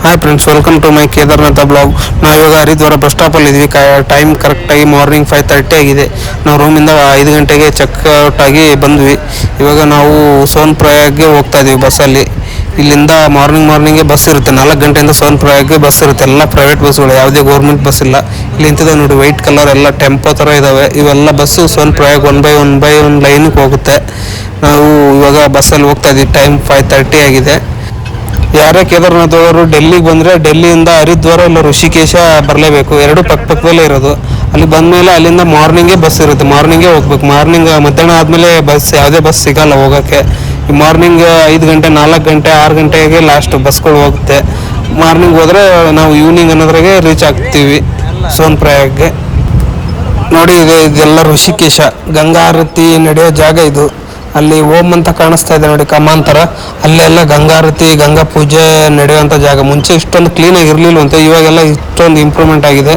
Hi friends, welcome to my Kedarnath blog. ನಾವಿವಾಗ Haridwar bus ಸ್ಟಾಪಲ್ಲಿ ಇದ್ವಿ. Time ಕರೆಕ್ಟಾಗಿ ಮಾರ್ನಿಂಗ್ 5:30 ಆಗಿದೆ. ನಾವು ರೂಮಿಂದ 5 ಗಂಟೆಗೆ ಚೆಕ್ಔಟ್ ಆಗಿ ಬಂದ್ವಿ. ಇವಾಗ ನಾವು ಸೋನ್ಪ್ರಯಾಗ್ಗೆ ಹೋಗ್ತಾ ಇದ್ದೀವಿ ಬಸ್ಸಲ್ಲಿ. ಇಲ್ಲಿಂದ ಮಾರ್ನಿಂಗೇ ಬಸ್ ಇರುತ್ತೆ. 4 ಗಂಟೆಯಿಂದ ಸೋನ್ಪ್ರಯಾಗ್ಗೆ ಬಸ್ ಇರುತ್ತೆ. ಎಲ್ಲ ಪ್ರೈವೇಟ್ ಬಸ್ಗಳು, ಯಾವುದೇ ಗೌರ್ಮೆಂಟ್ ಬಸ್ ಇಲ್ಲ. ಇಲ್ಲಿ ನಿಂತಿದೆ ನೋಡಿ, ವೈಟ್ ಕಲರ್ ಎಲ್ಲ ಟೆಂಪೋ ಥರ ಇದ್ದಾವೆ. ಇವೆಲ್ಲ ಬಸ್ಸು ಸೋನ್ಪ್ರಯಾಗ್ ಒನ್ ಬೈ ಒನ್ ಲೈನಿಗೆ ಹೋಗುತ್ತೆ. ನಾವು ಇವಾಗ ಬಸ್ಸಲ್ಲಿ ಹೋಗ್ತಾ ಇದ್ದೀವಿ. ಟೈಮ್ 5:30 ಆಗಿದೆ. ಯಾರೇ ಕೇದಾರ್ನಾಥ್ ಅವರು ಡೆಲ್ಲಿಗೆ ಬಂದರೆ ಡೆಲ್ಲಿಯಿಂದ ಹರಿದ್ವಾರ ಇಲ್ಲ ಋಷಿಕೇಶ ಬರಲೇಬೇಕು. ಎರಡು ಪಕ್ಕದಲ್ಲೇ ಇರೋದು. ಅಲ್ಲಿ ಬಂದಮೇಲೆ ಅಲ್ಲಿಂದ ಮಾರ್ನಿಂಗೇ ಬಸ್ ಇರುತ್ತೆ. ಮಾರ್ನಿಂಗೇ ಹೋಗ್ಬೇಕು. ಮಧ್ಯಾಹ್ನ ಆದಮೇಲೆ ಯಾವುದೇ ಬಸ್ ಸಿಗೋಲ್ಲ ಹೋಗೋಕ್ಕೆ. ಈ ಮಾರ್ನಿಂಗ್ 5 ಗಂಟೆ, 4 ಗಂಟೆ, 6 ಗಂಟೆಗೆ ಲಾಸ್ಟ್ ಬಸ್ಗಳು ಹೋಗುತ್ತೆ. ಮಾರ್ನಿಂಗ್ ಹೋದರೆ ನಾವು ಈವ್ನಿಂಗ್ ಅನ್ನೋದ್ರಾಗೆ ರೀಚ್ ಆಗ್ತೀವಿ ಸೋನ್ಪ್ರಯಾಗ್ಗೆ. ನೋಡಿ, ಇದೆಲ್ಲ ಋಷಿಕೇಶ, ಗಂಗಾ ಆರತಿ ನಡೆಯೋ ಜಾಗ ಇದು. ಅಲ್ಲಿ ಓಂ ಅಂತ ಕಾಣಿಸ್ತಾ ಇದೆ ನೋಡಿ, ಕಮಾಂತರ. ಅಲ್ಲೆಲ್ಲ ಗಂಗಾರತಿ, ಗಂಗಾ ಪೂಜೆ ನಡೆಯುವಂಥ ಜಾಗ. ಮುಂಚೆ ಇಷ್ಟೊಂದು ಕ್ಲೀನಾಗಿ ಇರಲಿಲ್ಲವಂತೆ, ಇವಾಗೆಲ್ಲ ಇಷ್ಟೊಂದು ಇಂಪ್ರೂವ್ಮೆಂಟ್ ಆಗಿದೆ.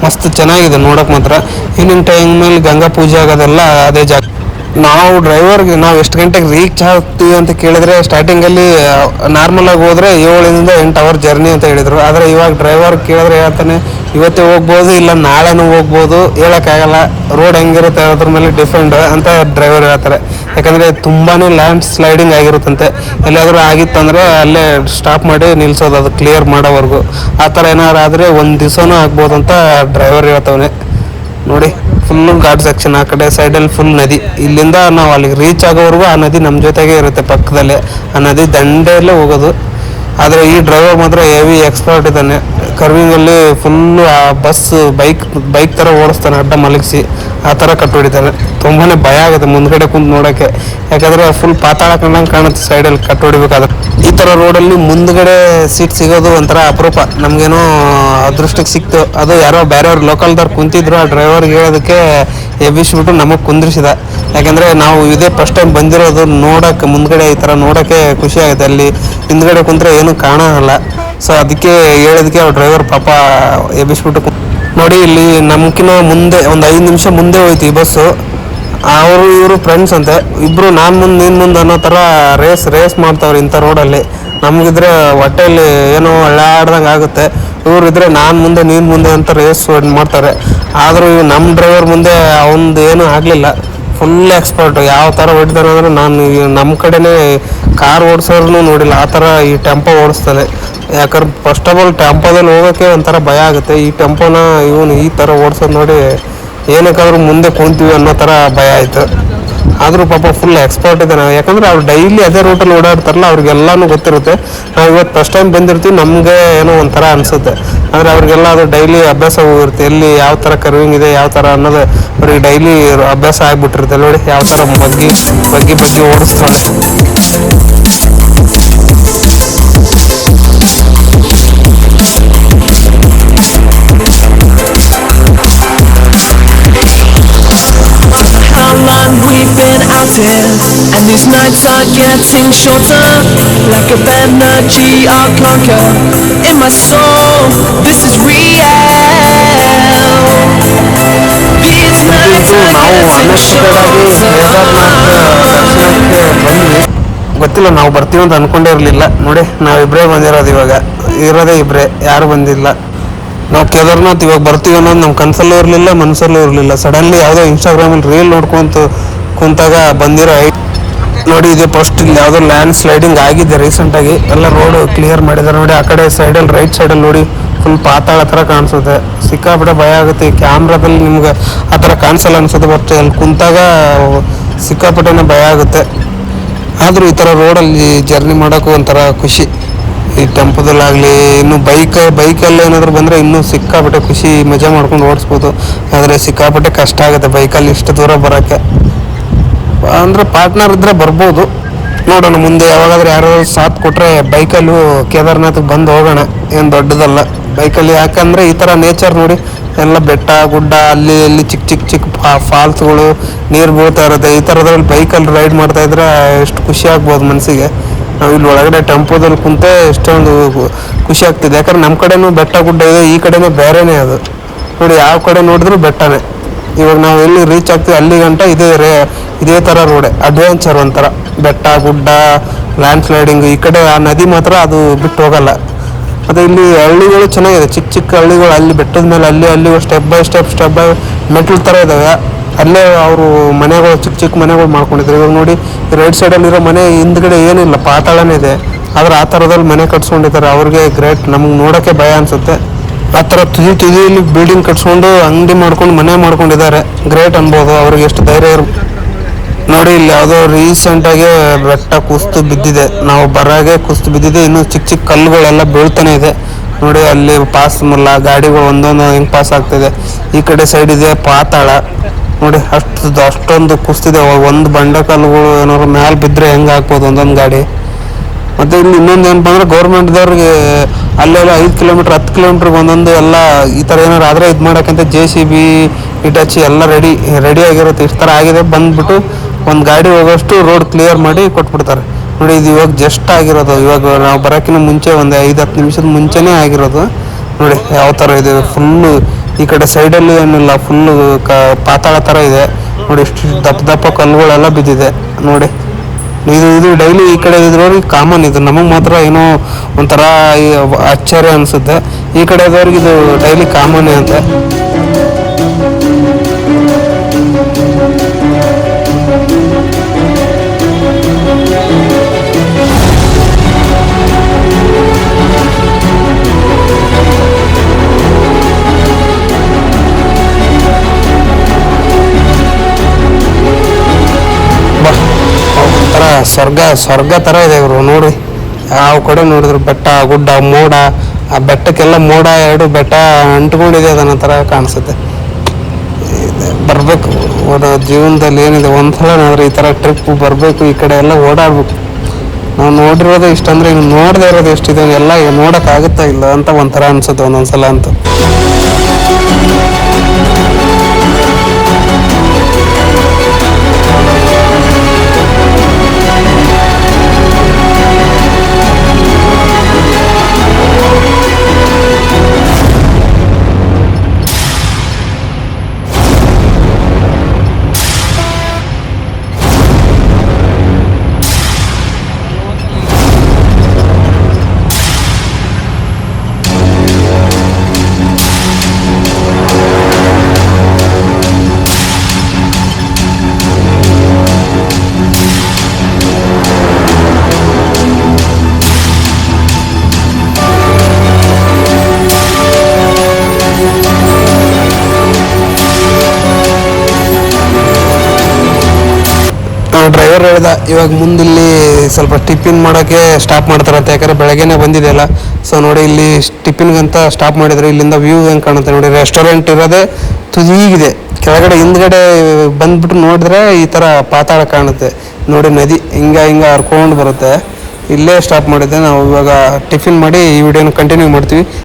ಮಸ್ತ್ ಚೆನ್ನಾಗಿದೆ ನೋಡೋಕೆ ಮಾತ್ರ. ಈವ್ನಿಂಗ್ ಟೈಮಲ್ಲಿ ಗಂಗಾ ಪೂಜೆ ಆಗೋದೆಲ್ಲ ಅದೇ ಜಾಗ. ನಾವು ಎಷ್ಟು ಗಂಟೆಗೆ ರೀಚ್ ಆಗ್ತೀವಿ ಅಂತ ಕೇಳಿದ್ರೆ, ಸ್ಟಾರ್ಟಿಂಗಲ್ಲಿ ನಾರ್ಮಲಾಗಿ ಹೋದರೆ 7 to 8 ಅವರ್ ಜರ್ನಿ ಅಂತ ಹೇಳಿದರು. ಆದರೆ ಇವಾಗ ಡ್ರೈವರ್ ಕೇಳಿದ್ರೆ ಹೇಳ್ತಾನೆ, ಇವತ್ತೇ ಹೋಗ್ಬೋದು, ಇಲ್ಲ ನಾಳೆನೂ ಹೋಗ್ಬೋದು, ಹೇಳೋಕ್ಕಾಗಲ್ಲ, ರೋಡ್ ಹೆಂಗಿರುತ್ತೆ ಅದ್ರ ಮೇಲೆ ಡಿಪೆಂಡ್ ಅಂತ ಡ್ರೈವರ್ ಹೇಳ್ತಾರೆ. ಯಾಕಂದರೆ ತುಂಬಾ ಲ್ಯಾಂಡ್ ಸ್ಲೈಡಿಂಗ್ ಆಗಿರುತ್ತಂತೆ. ಎಲ್ಲಾದರೂ ಆಗಿತ್ತಂದರೆ ಅಲ್ಲೇ ಸ್ಟಾಪ್ ಮಾಡಿ ನಿಲ್ಲಿಸೋದು, ಅದು ಕ್ಲಿಯರ್ ಮಾಡೋವರೆಗೂ. ಆ ಥರ ಏನಾದ್ರು ಆದರೆ 1 ದಿವಸನೂ ಆಗ್ಬೋದು ಅಂತ ಡ್ರೈವರ್ ಹೇಳ್ತವನೆ. ನೋಡಿ, ಫುಲ್ಲು ಘಾಟ್ ಸೆಕ್ಷನ್. ಆ ಕಡೆ ಸೈಡಲ್ಲಿ ಫುಲ್ ನದಿ. ಇಲ್ಲಿಂದ ನಾವು ಅಲ್ಲಿಗೆ ರೀಚ್ ಆಗೋವರೆಗೂ ಆ ನದಿ ನಮ್ಮ ಜೊತೆಗೆ ಇರುತ್ತೆ, ಪಕ್ಕದಲ್ಲೇ. ಆ ನದಿ ದಂಡೆಯಲ್ಲೇ ಹೋಗೋದು. ಆದರೆ ಈ ಡ್ರೈವರ್ ಮಾತ್ರ ಹೆವಿ ಎಕ್ಸ್ಪರ್ಟ್ ಇದ್ದಾನೆ. ಕರ್ವಿಂಗಲ್ಲಿ ಫುಲ್ಲು ಆ ಬೈಕ್ ಥರ ಓಡಿಸ್ತಾನೆ, ಅಡ್ಡ ಮಲಗಿಸಿ. ಆ ಥರ ಕಟ್ಟೊಡಿತಾನೆ. ತುಂಬಾ ಭಯ ಆಗುತ್ತೆ ಮುಂದ್ಗಡೆ ಕುಂತು ನೋಡೋಕ್ಕೆ. ಯಾಕಂದರೆ ಫುಲ್ ಪಾತಾಳ ಕಂಡಂಗೆ ಕಾಣುತ್ತೆ ಸೈಡಲ್ಲಿ ಕಟ್ಟೊಡಿಬೇಕಾದ್ರೆ. ಈ ಥರ ರೋಡಲ್ಲಿ ಮುಂದ್ಗಡೆ ಸೀಟ್ ಸಿಗೋದು ಒಂಥರ ಅಪರೂಪ. ನಮಗೇನೋ ಅದೃಷ್ಟಕ್ಕೆ ಸಿಕ್ತು. ಅದು ಯಾರೋ ಬೇರೆಯವ್ರು ಲೋಕಲ್ದವ್ರು ಕುಂತಿದ್ರು, ಆ ಡ್ರೈವರ್ಗೆ ಹೇಳೋದಕ್ಕೆ ಎಬ್ಬಿಸ್ಬಿಟ್ಟು ನಮಗೆ ಕುಂದ್ರಿಸಿದ. ಯಾಕೆಂದರೆ ನಾವು ಇದೇ ಫಸ್ಟ್ ಟೈಮ್ ಬಂದಿರೋದು. ನೋಡೋಕ್ಕೆ ಮುಂದ್ಗಡೆ ಈ ಥರ ನೋಡೋಕ್ಕೆ ಖುಷಿ ಆಗುತ್ತೆ. ಅಲ್ಲಿ ಹಿಂದ್ಗಡೆ ಕುಂತ್ರೆ ಏನೂ ಕಾಣೋಲ್ಲ. ಸೊ ಅದಕ್ಕೆ ಹೇಳೋದಕ್ಕೆ ಅವ್ರ ಡ್ರೈವರ್ ಪಾಪ ಎಬ್ಬಿಸ್ಬಿಟ್ಟು. ನೋಡಿ, ಇಲ್ಲಿ ನಮ್ಕಿನ್ನ ಮುಂದೆ ಒಂದು 5 ನಿಮಿಷ ಮುಂದೆ ಹೋಯ್ತು ಈ ಬಸ್ಸು. ಇವರು ಫ್ರೆಂಡ್ಸ್ ಅಂತೆ ಇಬ್ಬರು. ನಾನು ಮುಂದೆ ನೀನು ಮುಂದೆ ಅನ್ನೋ ಥರ ರೇಸ್ ಮಾಡ್ತಾವ್ರೆ ಇಂಥ ರೋಡಲ್ಲಿ. ನಮಗಿದ್ರೆ ಹೊಟ್ಟೆಯಲ್ಲಿ ಏನೋ ಹಳ್ಳಾಡ್ದಂಗೆ ಆಗುತ್ತೆ. ಇವರಿದ್ರೆ ನಾನು ಮುಂದೆ ನೀನು ಮುಂದೆ ಅಂತ ರೇಸ್ ಮಾಡ್ತಾರೆ. ಆದರೂ ನಮ್ಮ ಡ್ರೈವರ್ ಮುಂದೆ ಅವನದು ಏನೂ ಆಗಲಿಲ್ಲ. Full expert. ಯಾವ ಥರ ಹೊಡಿತಾನೆ ಅಂದರೆ, ನಮ್ಮ ಕಡೆನೇ ಕಾರ್ ಓಡಿಸೋರ್ನು ನೋಡಿಲ್ಲ ಆ ಥರ ಈ ಟೆಂಪೋ ಓಡಿಸ್ತಾನೆ. ಯಾಕಂದ್ರೆ ಫಸ್ಟ್ ಆಫ್ ಆಲ್ ಟೆಂಪೋದಲ್ಲಿ ಹೋಗೋಕ್ಕೆ ಒಂಥರ ಭಯ ಆಗುತ್ತೆ. ಈ ಟೆಂಪೋನ ಇವನು ಈ ಥರ ಓಡಿಸೋದು ನೋಡಿ ಏನಕ್ಕಾದ್ರೂ ಮುಂದೆ ಕುಂತೀವಿ ಅನ್ನೋ ಥರ ಭಯ ಆಯಿತು. ಆದರೂ ಪಾಪ ಫುಲ್ ಎಕ್ಸ್ಪರ್ಟ್ ಇದ್ದಾನೆ. ಯಾಕಂದರೆ ಅವ್ರು ಡೈಲಿ ಅದೇ ರೂಟಲ್ಲಿ ಓಡಾಡ್ತಾರಲ್ಲ, ಅವ್ರಿಗೆಲ್ಲನೂ ಗೊತ್ತಿರುತ್ತೆ. ನಾವು ಇವತ್ತು ಫಸ್ಟ್ ಟೈಮ್ ಬಂದಿರ್ತೀವಿ, ನಮಗೆ ಏನೋ ಒಂಥರ ಅನಿಸುತ್ತೆ. ಆದರೆ ಅವ್ರಿಗೆಲ್ಲ ಅದು ಡೈಲಿ ಅಭ್ಯಾಸ ಹೋಗಿರುತ್ತೆ. ಎಲ್ಲಿ ಯಾವ ಥರ ಕರ್ವಿಂಗ್ ಇದೆ, ಯಾವ ಥರ ಅನ್ನೋದು ಅವ್ರಿಗೆ ಡೈಲಿ ಅಭ್ಯಾಸ ಆಗಿಬಿಟ್ಟಿರುತ್ತೆ. ನೋಡಿ ಯಾವ ಥರ ಬಗ್ಗಿ ಓಡಿಸ್ತಾರೆ. And these nights are getting shorter, like a energy I'll conquer in my soul. This is real. These nights are getting shorter. ಗೊತ್ತಿಲ್ಲ, ನಾವು ಬರ್ತೀವಿ ಅಂತ ಅಂದ್ಕೊಂಡೇ ಇರಲಿಲ್ಲ. ನೋಡಿ, ನಾವಿಬ್ಬರೇ ಬಂದಿರೋದು. ಇವಾಗ ಇರೋದೇ ಇಬ್ಬರೇ, ಯಾರು ಬಂದಿಲ್ಲ. ನಾವು ಕೇದಾರ್ನಾಥ್ ಇವಾಗ ಬರ್ತೀವಿ ಅನ್ನೋದು ನಮ್ಮ ಕನಸಲ್ಲೂ ಇರಲಿಲ್ಲ, ಮನಸ್ಸಲ್ಲೂ ಇರಲಿಲ್ಲ. ಸಡನ್ಲಿ ಯಾವುದೋ ಇನ್ಸ್ಟಾಗ್ರಾಮಲ್ಲಿ ರೀಲ್ ಕುಂತಾಗ ಬಂದಿರೋ ನೋಡಿ. ಇದೆ ಫಸ್ಟ್ ಇಲ್ಲಿ ಯಾವುದೋ ಲ್ಯಾಂಡ್ ಸ್ಲೈಡಿಂಗ್ ಆಗಿದೆ ರೀಸೆಂಟಾಗಿ. ಎಲ್ಲ ರೋಡು ಕ್ಲಿಯರ್ ಮಾಡಿದ್ದಾರೆ ನೋಡಿ. ಆ ಕಡೆ ಸೈಡಲ್ಲಿ ರೈಟ್ ಸೈಡಲ್ಲಿ ನೋಡಿ ಫುಲ್ ಪಾತಾಳ ಥರ ಕಾಣಿಸುತ್ತೆ. ಸಿಕ್ಕಾಬಿಟ್ಟೆ ಭಯ ಆಗುತ್ತೆ. ಕ್ಯಾಮ್ರಾದಲ್ಲಿ ನಿಮ್ಗೆ ಆ ಥರ ಕಾಣಿಸಲ್ಲ ಅನ್ಸುತ್ತೆ, ಬಟ್ ಅಲ್ಲಿ ಕುಂತಾಗ ಸಿಕ್ಕಾಪಟ್ಟೆನೇ ಭಯ ಆಗುತ್ತೆ. ಆದರೂ ಈ ಥರ ರೋಡಲ್ಲಿ ಜರ್ನಿ ಮಾಡೋಕ್ಕೂ ಒಂಥರ ಖುಷಿ. ಈ ಟೆಂಪೋದಲ್ಲಾಗಲಿ, ಇನ್ನು ಬೈಕಲ್ಲಿ ಏನಾದರೂ ಬಂದರೆ ಇನ್ನೂ ಸಿಕ್ಕಾಪಟ್ಟೆ ಖುಷಿ, ಮಜಾ ಮಾಡ್ಕೊಂಡು ಓಡಿಸ್ಬೋದು. ಆದರೆ ಸಿಕ್ಕಾಪಟ್ಟೆ ಕಷ್ಟ ಆಗುತ್ತೆ ಬೈಕಲ್ಲಿ ಇಷ್ಟು ದೂರ ಬರೋಕ್ಕೆ. ಅಂದರೆ ಪಾರ್ಟ್ನರ್ ಇದ್ದರೆ ಬರ್ಬೋದು. ನೋಡೋಣ ಮುಂದೆ ಯಾವಾಗಾದ್ರೂ ಯಾರಾದ್ರೂ ಸಾಥ್ ಕೊಟ್ಟರೆ ಬೈಕಲ್ಲೂ ಕೇದಾರ್ನಾಥ್ಗೆ ಬಂದು ಹೋಗೋಣ. ಏನು ದೊಡ್ಡದಲ್ಲ ಬೈಕಲ್ಲಿ. ಯಾಕಂದರೆ ಈ ಥರ ನೇಚರ್ ನೋಡಿ, ಎಲ್ಲ ಬೆಟ್ಟ ಗುಡ್ಡ, ಅಲ್ಲಿ ಚಿಕ್ಕ ಫಾಲ್ಸ್ಗಳು, ನೀರು ಬೀಳ್ತಾ ಇರುತ್ತೆ. ಈ ಥರದ್ರಲ್ಲಿ ಬೈಕಲ್ಲಿ ರೈಡ್ ಮಾಡ್ತಾಯಿದ್ರೆ ಎಷ್ಟು ಖುಷಿ ಆಗ್ಬೋದು ಮನಸ್ಸಿಗೆ. ನಾವು ಇಲ್ಲಿ ಒಳಗಡೆ ಟೆಂಪೋದಲ್ಲಿ ಕುಂತೆ ಎಷ್ಟೊಂದು ಖುಷಿ ಆಗ್ತಿದೆ. ಯಾಕಂದ್ರೆ ನಮ್ಮ ಕಡೆನೂ ಬೆಟ್ಟ ಗುಡ್ಡ ಇದೆ, ಈ ಕಡೆನೂ ಬೇರೆನೇ ಅದು. ನೋಡಿ, ಯಾವ ಕಡೆ ನೋಡಿದ್ರೂ ಬೆಟ್ಟನೇ. ಇವಾಗ ನಾವು ಎಲ್ಲಿ ರೀಚ್ ಆಗ್ತೀವಿ ಅಲ್ಲಿ ಗಂಟ ಇದೇ ಥರ ರೋಡೆ. ಅಡ್ವೆಂಚರ್ ಒಂಥರ, ಬೆಟ್ಟ ಗುಡ್ಡ, ಲ್ಯಾಂಡ್ ಸ್ಲೈಡಿಂಗ್. ಈ ಕಡೆ ಆ ನದಿ ಮಾತ್ರ ಅದು ಬಿಟ್ಟು ಹೋಗಲ್ಲ. ಮತ್ತು ಇಲ್ಲಿ ಹಳ್ಳಿಗಳು ಚೆನ್ನಾಗಿದೆ, ಚಿಕ್ಕ ಚಿಕ್ಕ ಹಳ್ಳಿಗಳು, ಅಲ್ಲಿ ಬೆಟ್ಟದ ಮೇಲೆ ಅಲ್ಲಿ ಸ್ಟೆಪ್ ಬೈ ಸ್ಟೆಪ್ ಮೆಟ್ಲು ಥರ ಇದ್ದಾವೆ. ಅಲ್ಲೇ ಅವರು ಮನೆಗಳು ಚಿಕ್ಕ ಚಿಕ್ಕ ಮನೆಗಳು ಮಾಡ್ಕೊಂಡಿದ್ರು. ಇವಾಗ ನೋಡಿ ರೈಟ್ ಸೈಡಲ್ಲಿರೋ ಮನೆ ಹಿಂದ್ಗಡೆ ಏನಿಲ್ಲ, ಪಾತಾಳನೇ ಇದೆ. ಆದರೆ ಆ ಥರದಲ್ಲಿ ಮನೆ ಕಟ್ಸ್ಕೊಂಡಿದ್ದಾರೆ. ಅವ್ರಿಗೆ ಗ್ರೇಟ್. ನಮ್ಗೆ ನೋಡೋಕ್ಕೆ ಭಯ ಅನಿಸುತ್ತೆ. ಆ ಥರ ತುದಿಯಲ್ಲಿ ಬಿಲ್ಡಿಂಗ್ ಕಟ್ಸ್ಕೊಂಡು ಅಂಗಡಿ ಮಾಡ್ಕೊಂಡು ಮನೆ ಮಾಡ್ಕೊಂಡಿದ್ದಾರೆ. ಗ್ರೇಟ್ ಅನ್ಬೋದು. ಅವ್ರಿಗೆ ಎಷ್ಟು ಧೈರ್ಯ ನೋಡಿ. ಇಲ್ಲಿ ಯಾವುದೋ ರೀಸೆಂಟಾಗಿ ಬೆಟ್ಟ ಕುಸಿದು ಬಿದ್ದಿದೆ. ನಾವು ಬರಾಗೆ ಕುಸಿದು ಬಿದ್ದಿದೆ. ಇನ್ನೂ ಚಿಕ್ಕ ಚಿಕ್ಕ ಕಲ್ಲುಗಳೆಲ್ಲ ಬೀಳ್ತಾನೆ ಇದೆ ನೋಡಿ. ಅಲ್ಲಿ ಪಾಸ್ ಮುಲ್ಲ ಗಾಡಿಗಳು ಒಂದೊಂದು ಹೆಂಗೆ ಪಾಸ್ ಆಗ್ತಿದೆ. ಈ ಕಡೆ ಸೈಡ್ ಇದೆ ಪಾತಾಳ ನೋಡಿ. ಅಷ್ಟೊಂದು ಕುಸಿದಿದೆ. ಒಂದು ಬಂಡೆ ಕಲ್ಲುಗಳು ಏನಾದ್ರು ಮ್ಯಾಲೆ ಬಿದ್ದರೆ ಹೆಂಗೆ ಹಾಕ್ಬೋದು ಒಂದೊಂದು ಗಾಡಿ. ಮತ್ತು ಇಲ್ಲಿ ಇನ್ನೊಂದು ಏನಪ್ಪ ಅಂದರೆ ಗೌರ್ಮೆಂಟ್ದವ್ರಿಗೆ ಅಲ್ಲೆಲ್ಲ 5 ಕಿಲೋಮೀಟ್ರ್ 10 ಕಿಲೋಮೀಟ್ರಿಗೆ ಒಂದೊಂದು ಎಲ್ಲ ಈ ಥರ ಏನಾರು ಆದರೆ ಇದು ಮಾಡೋಕ್ಕಂತ JCB ಇಟಾಚಿ ಎಲ್ಲ ರೆಡಿ ಆಗಿರುತ್ತೆ. ಇಷ್ಟು ಥರ ಆಗಿದೆ. ಬಂದುಬಿಟ್ಟು ಒಂದು ಗಾಡಿ ಹೋಗೋಷ್ಟು ರೋಡ್ ಕ್ಲಿಯರ್ ಮಾಡಿ ಕೊಟ್ಬಿಡ್ತಾರೆ ನೋಡಿ. ಇದು ಇವಾಗ ಜಸ್ಟ್ ಆಗಿರೋದು. ಇವಾಗ ನಾವು ಬರೋಕ್ಕಿಂತ ಮುಂಚೆ ಒಂದು 5-10 ನಿಮಿಷದ ಮುಂಚೆನೇ ಆಗಿರೋದು ನೋಡಿ. ಯಾವ ಥರ ಇದೆ ಫುಲ್ಲು. ಈ ಕಡೆ ಸೈಡಲ್ಲಿ ಏನಿಲ್ಲ, ಫುಲ್ಲು ಪಾತಾಳ ಥರ ಇದೆ ನೋಡಿ. ಇಷ್ಟು ದಪ್ಪ ಕಲ್ಲುಗಳೆಲ್ಲ ಬಿದ್ದಿದೆ ನೋಡಿ. ಇದು ಡೈಲಿ ಈ ಕಡೆ ಇದ್ರವ್ರಿಗೆ ಕಾಮನ್. ಇದು ನಮಗೆ ಮಾತ್ರ ಏನೋ ಒಂಥರ ಆಶ್ಚರ್ಯ ಅನಿಸುತ್ತೆ. ಈ ಕಡೆ ಇದ್ದವ್ರಿಗೆ ಇದು ಡೈಲಿ ಕಾಮನ್ನೇ ಅಂತ. ಸ್ವರ್ಗ ಥರ ಇದೆ ಇವರು ನೋಡಿ. ಯಾವ ಕಡೆ ನೋಡಿದ್ರು ಬೆಟ್ಟ ಗುಡ್ಡ ಮೋಡ. ಆ ಬೆಟ್ಟಕ್ಕೆಲ್ಲ ಮೋಡ, 2 ಬೆಟ್ಟ ಅಂಟ್ಕೊಂಡಿದೆ ಅದನ್ನ ಥರ ಕಾಣಿಸುತ್ತೆ. ಬರಬೇಕು ಜೀವನದಲ್ಲಿ ಏನಿದೆ, ಒಂದ್ಸಲನಾದ್ರೆ ಈ ಥರ ಟ್ರಿಪ್ ಬರಬೇಕು. ಈ ಕಡೆ ಎಲ್ಲ ಓಡಾಡ್ಬೇಕು. ನಾವು ನೋಡಿರೋದು ಇಷ್ಟಂದ್ರೆ ಇನ್ನು ನೋಡದೇ ಇರೋದು ಎಷ್ಟಿದೆ ಎಲ್ಲ ನೋಡೋಕ್ಕಾಗುತ್ತಾ ಇಲ್ಲ ಅಂತ ಒಂಥರ ಅನ್ಸುತ್ತೆ ಒಂದೊಂದ್ಸಲ ಅಂತ. ಡ್ರೈವರ್ ಹೇಳ್ದ ಇವಾಗ ಮುಂದಿಲ್ಲಿ ಸ್ವಲ್ಪ ಟಿಫಿನ್ ಮಾಡೋಕ್ಕೆ ಸ್ಟಾಪ್ ಮಾಡ್ತಾರಂತೆ. ಯಾಕಂದರೆ ಬೆಳಗ್ಗೆನೇ ಬಂದಿದೆಯಲ್ಲ. ಸೊ ನೋಡಿ ಇಲ್ಲಿ ಟಿಫಿನ್ಗಂತ ಸ್ಟಾಪ್ ಮಾಡಿದರೆ ಇಲ್ಲಿಂದ ವ್ಯೂ ಹೆಂಗೆ ಕಾಣುತ್ತೆ ನೋಡಿ. ರೆಸ್ಟೋರೆಂಟ್ ಇರೋದೇ ತುದೀಗಿದೆ. ಕೆಳಗಡೆ ಹಿಂದ್ಗಡೆ ಬಂದ್ಬಿಟ್ಟು ನೋಡಿದ್ರೆ ಈ ಥರ ಪಾತಾಳ ಕಾಣುತ್ತೆ ನೋಡಿ. ನದಿ ಹಿಂಗೆ ಹರ್ಕೊಂಡು ಬರುತ್ತೆ. ಇಲ್ಲೇ ಸ್ಟಾಪ್ ಮಾಡಿದ್ದೆ ನಾವು. ಇವಾಗ ಟಿಫಿನ್ ಮಾಡಿ ಈ ವಿಡಿಯೋನ ಕಂಟಿನ್ಯೂ ಮಾಡ್ತೀವಿ.